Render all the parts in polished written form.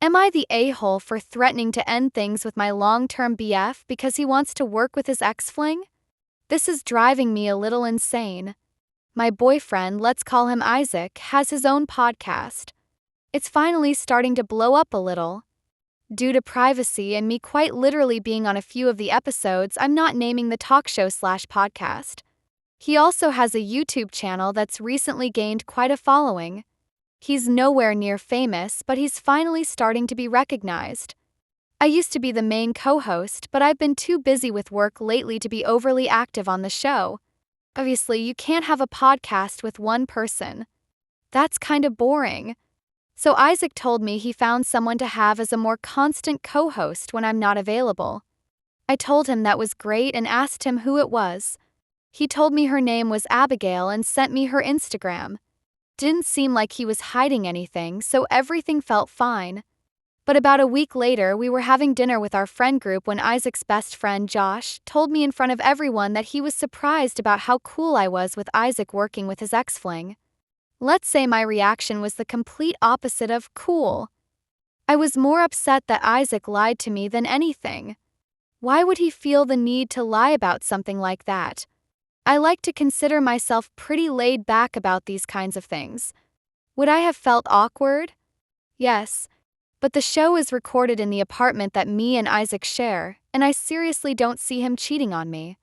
Am I the a-hole for threatening to end things with my long-term BF because he wants to work with his ex-fling? This is driving me a little insane. My boyfriend, let's call him Isaac, has his own podcast. It's finally starting to blow up a little. Due to privacy and me quite literally being on a few of the episodes, I'm not naming the talk show/podcast. He also has a YouTube channel that's recently gained quite a following. He's nowhere near famous, but he's finally starting to be recognized. I used to be the main co-host, but I've been too busy with work lately to be overly active on the show. Obviously, you can't have a podcast with one person. That's kind of boring. So Isaac told me he found someone to have as a more constant co-host when I'm not available. I told him that was great and asked him who it was. He told me her name was Abigail and sent me her Instagram. Didn't seem like he was hiding anything, so everything felt fine. But about a week later, we were having dinner with our friend group when Isaac's best friend, Josh, told me in front of everyone that he was surprised about how cool I was with Isaac working with his ex-fling. Let's say my reaction was the complete opposite of cool. I was more upset that Isaac lied to me than anything. Why would he feel the need to lie about something like that? I like to consider myself pretty laid back about these kinds of things. Would I have felt awkward? Yes. But the show is recorded in the apartment that me and Isaac share, and I seriously don't see him cheating on me.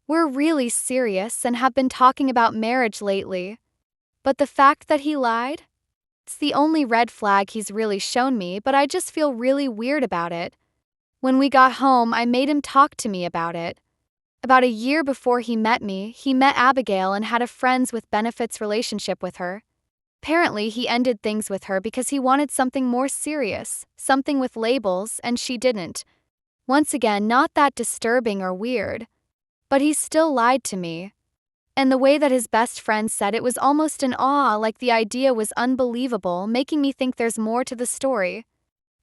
We're really serious and have been talking about marriage lately. But the fact that he lied? It's the only red flag he's really shown me, but I just feel really weird about it. When we got home, I made him talk to me about it. About a year before he met me, he met Abigail and had a friends with benefits relationship with her. Apparently, he ended things with her because he wanted something more serious, something with labels, and she didn't. Once again, not that disturbing or weird. But he still lied to me. And the way that his best friend said it was almost an awe, like the idea was unbelievable, making me think there's more to the story.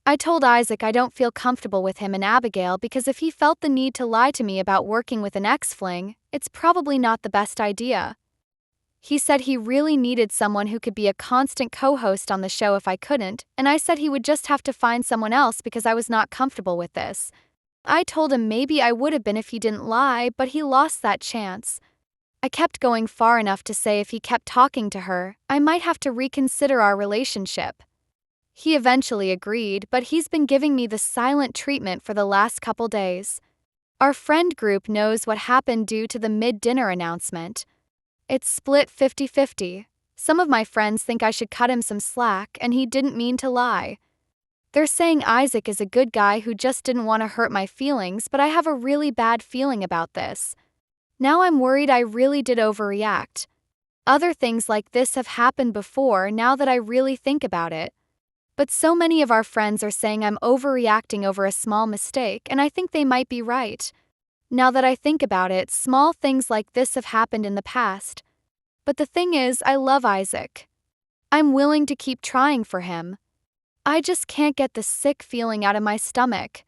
I told Isaac I don't feel comfortable with him and Abigail because if he felt the need to lie to me about working with an ex-fling, it's probably not the best idea. He said he really needed someone who could be a constant co-host on the show if I couldn't, and I said he would just have to find someone else because I was not comfortable with this. I told him maybe I would have been if he didn't lie, but he lost that chance. I kept going far enough to say if he kept talking to her, I might have to reconsider our relationship. He eventually agreed, but he's been giving me the silent treatment for the last couple days. Our friend group knows what happened due to the mid-dinner announcement. It's split 50-50. Some of my friends think I should cut him some slack, and he didn't mean to lie. They're saying Isaac is a good guy who just didn't want to hurt my feelings, but I have a really bad feeling about this. Now I'm worried I really did overreact. Other things like this have happened before now that I really think about it. But so many of our friends are saying I'm overreacting over a small mistake, and I think they might be right. Now that I think about it, small things like this have happened in the past. But the thing is, I love Isaac. I'm willing to keep trying for him. I just can't get the sick feeling out of my stomach.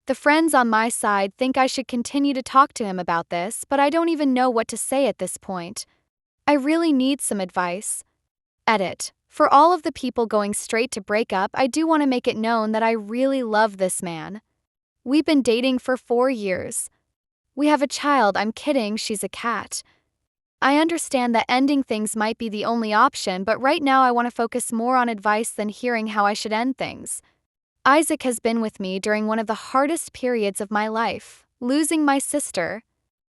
The friends on my side think I should continue to talk to him about this, but I don't even know what to say at this point. I really need some advice. Edit. For all of the people going straight to break up, I do want to make it known that I really love this man. We've been dating for 4 years. We have a child. I'm kidding, she's a cat. I understand that ending things might be the only option, but right now I want to focus more on advice than hearing how I should end things. Isaac has been with me during one of the hardest periods of my life, losing my sister.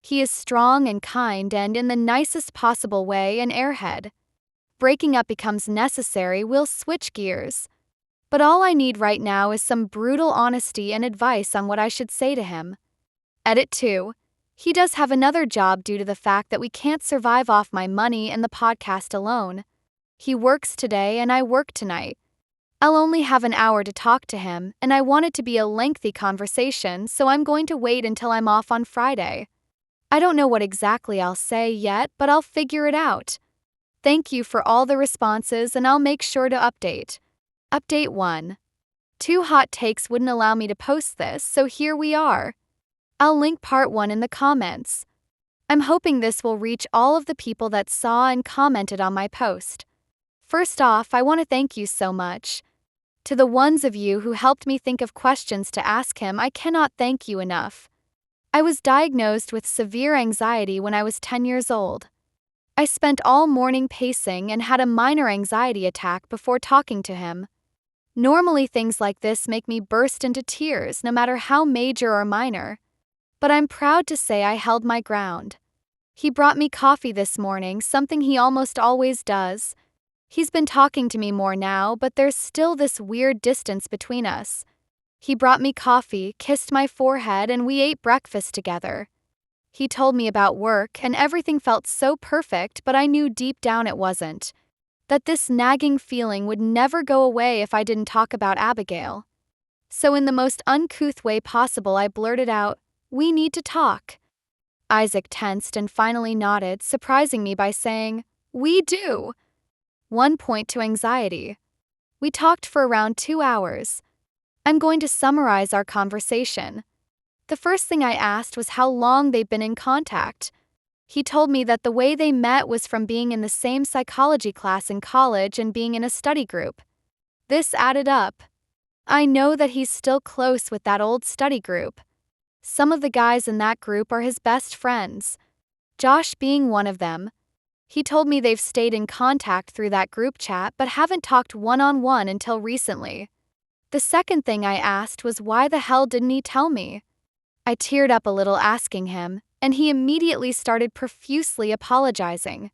He is strong and kind and, in the nicest possible way, an airhead. Breaking up becomes necessary, we'll switch gears. But all I need right now is some brutal honesty and advice on what I should say to him. Edit 2. He does have another job due to the fact that we can't survive off my money and the podcast alone. He works today and I work tonight. I'll only have an hour to talk to him, and I want it to be a lengthy conversation, so I'm going to wait until I'm off on Friday. I don't know what exactly I'll say yet, but I'll figure it out. Thank you for all the responses, and I'll make sure to update. Update 1. 2 hot takes wouldn't allow me to post this, so here we are. I'll link part 1 in the comments. I'm hoping this will reach all of the people that saw and commented on my post. First off, I want to thank you so much. To the ones of you who helped me think of questions to ask him, I cannot thank you enough. I was diagnosed with severe anxiety when I was 10 years old. I spent all morning pacing and had a minor anxiety attack before talking to him. Normally, things like this make me burst into tears, no matter how major or minor. But I'm proud to say I held my ground. He brought me coffee this morning, something he almost always does. He's been talking to me more now, but there's still this weird distance between us. He brought me coffee, kissed my forehead, and we ate breakfast together. He told me about work, and everything felt so perfect, but I knew deep down it wasn't. That this nagging feeling would never go away if I didn't talk about Abigail. So in the most uncouth way possible, I blurted out, "We need to talk." Isaac tensed and finally nodded, surprising me by saying, "We do." 1 point to anxiety. We talked for around 2 hours. I'm going to summarize our conversation. The first thing I asked was how long they've been in contact. He told me that the way they met was from being in the same psychology class in college and being in a study group. This added up. I know that he's still close with that old study group. Some of the guys in that group are his best friends, Josh being one of them. He told me they've stayed in contact through that group chat but haven't talked one-on-one until recently. The second thing I asked was why the hell didn't he tell me? I teared up a little asking him, and he immediately started profusely apologizing.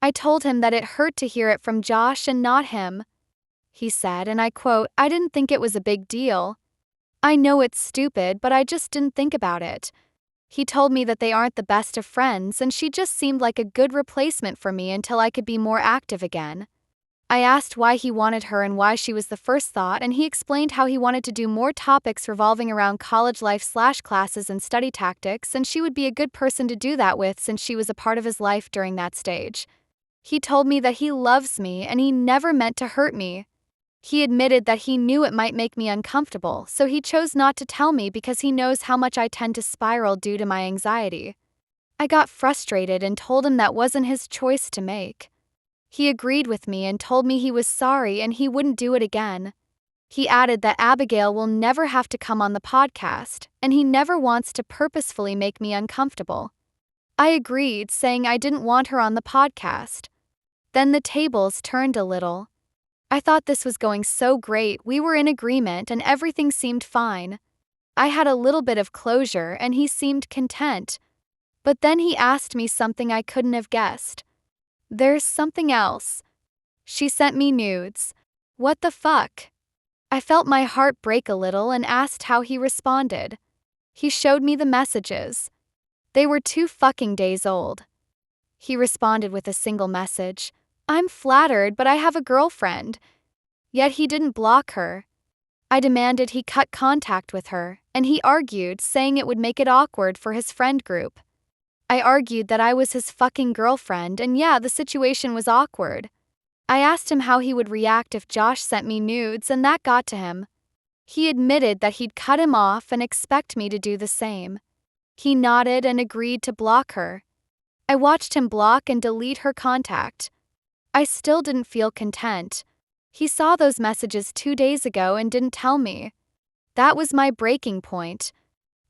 I told him that it hurt to hear it from Josh and not him. He said, and I quote, "I didn't think it was a big deal. I know it's stupid, but I just didn't think about it." He told me that they aren't the best of friends and she just seemed like a good replacement for me until I could be more active again. I asked why he wanted her and why she was the first thought, and he explained how he wanted to do more topics revolving around college life/classes and study tactics, and she would be a good person to do that with since she was a part of his life during that stage. He told me that he loves me and he never meant to hurt me. He admitted that he knew it might make me uncomfortable, so he chose not to tell me because he knows how much I tend to spiral due to my anxiety. I got frustrated and told him that wasn't his choice to make. He agreed with me and told me he was sorry and he wouldn't do it again. He added that Abigail will never have to come on the podcast, and he never wants to purposefully make me uncomfortable. I agreed, saying I didn't want her on the podcast. Then the tables turned a little. I thought this was going so great, we were in agreement and everything seemed fine. I had a little bit of closure and he seemed content. But then he asked me something I couldn't have guessed. "There's something else. She sent me nudes. What the fuck?" I felt my heart break a little and asked how he responded. He showed me the messages. They were 2 fucking days old. He responded with a single message. "I'm flattered, but I have a girlfriend." Yet he didn't block her. I demanded he cut contact with her, and he argued, saying it would make it awkward for his friend group. I argued that I was his fucking girlfriend, and yeah, the situation was awkward. I asked him how he would react if Josh sent me nudes, and that got to him. He admitted that he'd cut him off and expect me to do the same. He nodded and agreed to block her. I watched him block and delete her contact. I still didn't feel content. He saw those messages 2 days ago and didn't tell me. That was my breaking point.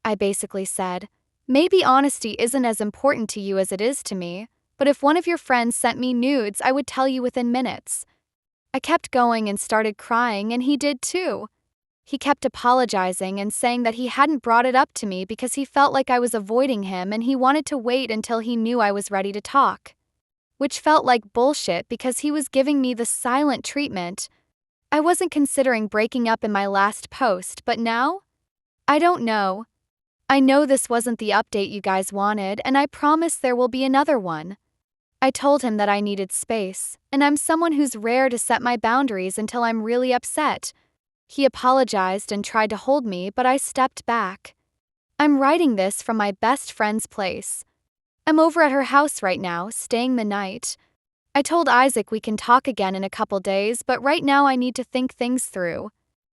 I basically said, "Maybe honesty isn't as important to you as it is to me, but if one of your friends sent me nudes, I would tell you within minutes." I kept going and started crying, and he did too. He kept apologizing and saying that he hadn't brought it up to me because he felt like I was avoiding him and he wanted to wait until he knew I was ready to talk. Which felt like bullshit because he was giving me the silent treatment. I wasn't considering breaking up in my last post, but now? I don't know. I know this wasn't the update you guys wanted, and I promise there will be another one. I told him that I needed space, and I'm someone who's rare to set my boundaries until I'm really upset. He apologized and tried to hold me, but I stepped back. I'm writing this from my best friend's place. I'm over at her house right now, staying the night. I told Isaac we can talk again in a couple days, but right now I need to think things through.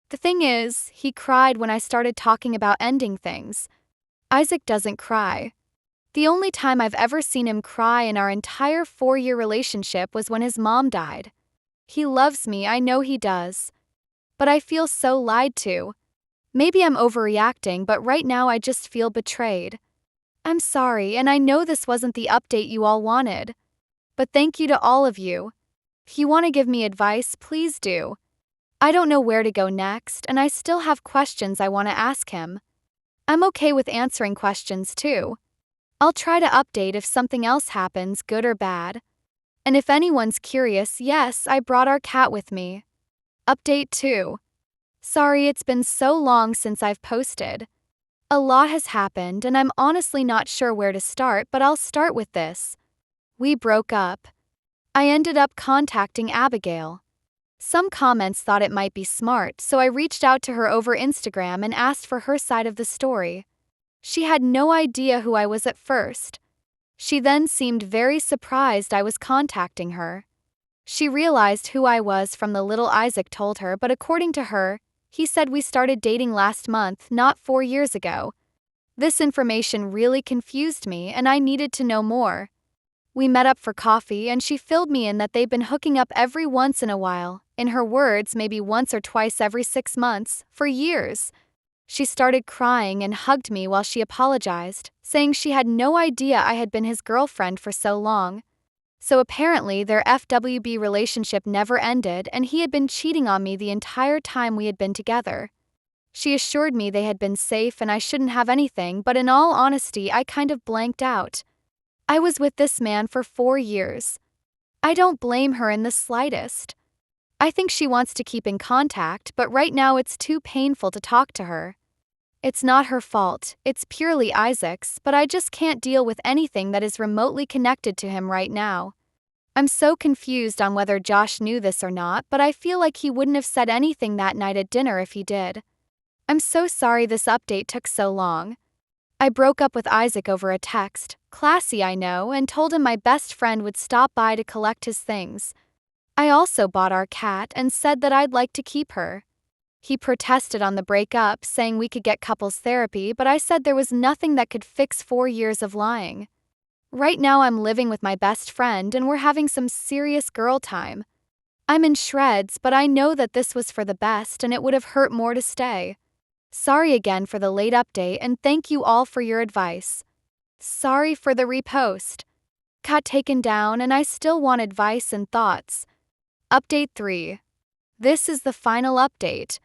The thing is, he cried when I started talking about ending things. Isaac doesn't cry. The only time I've ever seen him cry in our entire 4-year relationship was when his mom died. He loves me, I know he does. but I feel so lied to. Maybe I'm overreacting, but right now I just feel betrayed. I'm sorry, and I know this wasn't the update you all wanted. But thank you to all of you. If you want to give me advice, please do. I don't know where to go next, and I still have questions I want to ask him. I'm okay with answering questions too. I'll try to update if something else happens, good or bad. And if anyone's curious, yes, I brought our cat with me. Update 2. Sorry it's been so long since I've posted. A lot has happened, and I'm honestly not sure where to start, but I'll start with this. We broke up. I ended up contacting Abigail. Some comments thought it might be smart, so I reached out to her over Instagram and asked for her side of the story. She had no idea who I was at first. She then seemed very surprised I was contacting her. She realized who I was from the little Isaac told her, but according to her, he said we started dating last month, not 4 years ago. This information really confused me, and I needed to know more. We met up for coffee, and she filled me in that they've been hooking up every once in a while, in her words, maybe once or twice every 6 months, for years. She started crying and hugged me while she apologized, saying she had no idea I had been his girlfriend for so long. So apparently their FWB relationship never ended, and he had been cheating on me the entire time we had been together. She assured me they had been safe and I shouldn't have anything, but in all honesty, I kind of blanked out. I was with this man for 4 years. I don't blame her in the slightest. I think she wants to keep in contact, but right now it's too painful to talk to her. It's not her fault, it's purely Isaac's, but I just can't deal with anything that is remotely connected to him right now. I'm so confused on whether Josh knew this or not, but I feel like he wouldn't have said anything that night at dinner if he did. I'm so sorry this update took so long. I broke up with Isaac over a text, classy I know, and told him my best friend would stop by to collect his things. I also bought our cat and said that I'd like to keep her. He protested on the breakup, saying we could get couples therapy, but I said there was nothing that could fix 4 years of lying. Right now I'm living with my best friend and we're having some serious girl time. I'm in shreds, but I know that this was for the best and it would have hurt more to stay. Sorry again for the late update and thank you all for your advice. Sorry for the repost. Got taken down and I still want advice and thoughts. Update 3. This is the final update.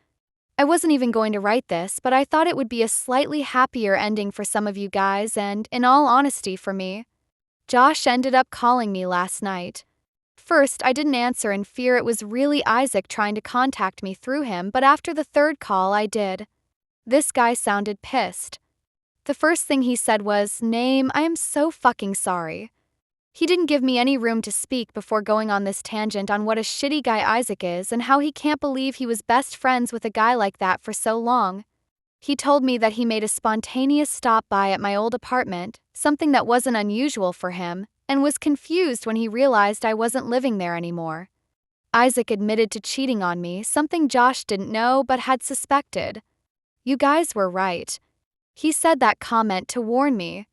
I wasn't even going to write this, but I thought it would be a slightly happier ending for some of you guys and, in all honesty, for me. Josh ended up calling me last night. First, I didn't answer in fear it was really Isaac trying to contact me through him, but after the third call I did. This guy sounded pissed. The first thing he said was, "Name, I am so fucking sorry." He didn't give me any room to speak before going on this tangent on what a shitty guy Isaac is and how he can't believe he was best friends with a guy like that for so long. He told me that he made a spontaneous stop by at my old apartment, something that wasn't unusual for him, and was confused when he realized I wasn't living there anymore. Isaac admitted to cheating on me, something Josh didn't know but had suspected. You guys were right. He said that comment to warn me.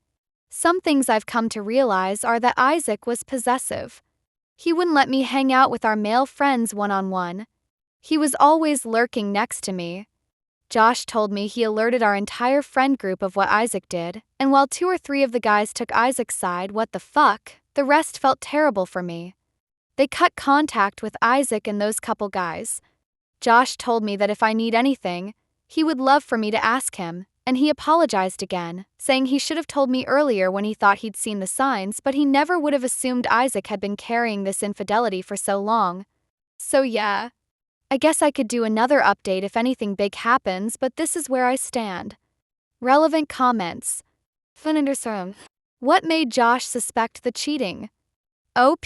Some things I've come to realize are that Isaac was possessive. He wouldn't let me hang out with our male friends one-on-one. He was always lurking next to me. Josh told me he alerted our entire friend group of what Isaac did, and while 2 or 3 of the guys took Isaac's side, what the fuck, the rest felt terrible for me. They cut contact with Isaac and those couple guys. Josh told me that if I need anything, he would love for me to ask him, and he apologized again, saying he should have told me earlier when he thought he'd seen the signs, but he never would have assumed Isaac had been carrying this infidelity for so long. So yeah, I guess I could do another update if anything big happens, but this is where I stand. Relevant comments. What made Josh suspect the cheating? OP.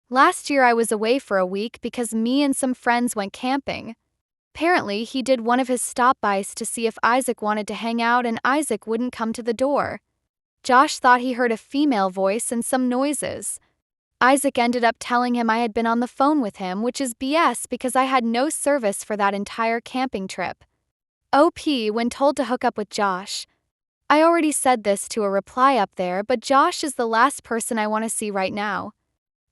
Last year I was away for a week because me and some friends went camping. Apparently, he did one of his stop-bys to see if Isaac wanted to hang out and Isaac wouldn't come to the door. Josh thought he heard a female voice and some noises. Isaac ended up telling him I had been on the phone with him, which is BS because I had no service for that entire camping trip. OP when told to hook up with Josh. I already said this to a reply up there, but Josh is the last person I want to see right now.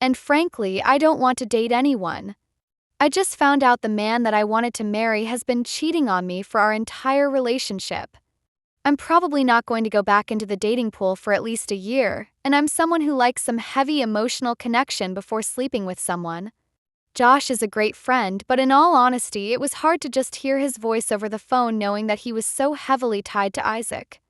And frankly, I don't want to date anyone. I just found out the man that I wanted to marry has been cheating on me for our entire relationship. I'm probably not going to go back into the dating pool for at least a year, and I'm someone who likes some heavy emotional connection before sleeping with someone. Josh is a great friend, but in all honesty, it was hard to just hear his voice over the phone knowing that he was so heavily tied to Isaac.